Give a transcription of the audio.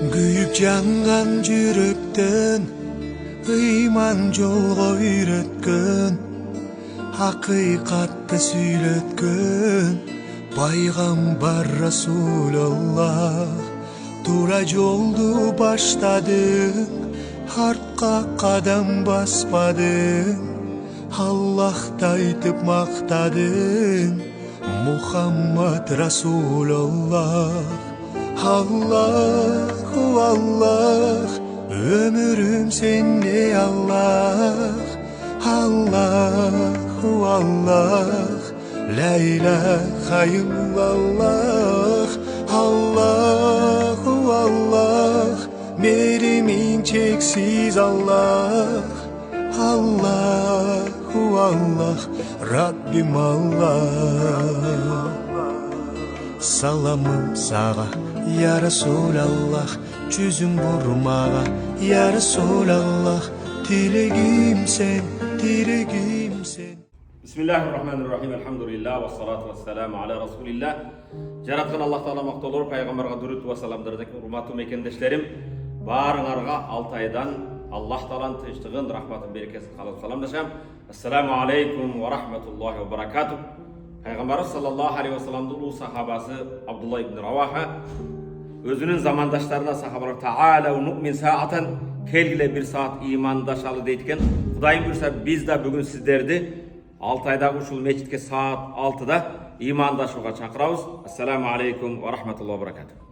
Kuyup yangan yürekten iman yolga uyretken, hakikatты söyletken Peygamber Resulullah. Tura yoldu başladın, artqa qadam basmadın, Allah'ta aytıp maqtadın, Muhammed Resulullah. Allahu Allah, ömrüm sende Allah. Allahu Allah, la ilahe illallah. Allahu Allah, merimin çeksiz Allah. Allahu Allah, Rabbim Allah. Salamım sağa ya Resulallah, yüzüm vurmağa ya Resulallah. Dilegim sen, dilegim sen. Bismillahirrahmanirrahim. Elhamdülillah ve salatu ve selamu ala Resulillah. Jaratkan Allah Taala maqtolur, Peygamberga durut ve salamdırdık. Urmatlı mekendeşlerim, barыңarga Altaydan Allah Taala'nın tinçligin, rahmatın, berekesini kalıp salamdaşam. Assalamu aleykum ve rahmetullahi ve berekatuh. Peygamberimiz sallallahu aleyhi ve sellem'in ulu sahabası Abdullah ibn Ravaha özünün zamandaşlarına sahabalar Ta'ala ve nu'min sa'atan kelgile bir saat imandaşalı deydiken Kudayım buyursa biz de bugün sizlerdi Altay'da uşul meçitke saat 6'da imandaşıga çakırabız. Assalamu aleykum ve rahmetullahi ve berekatuh.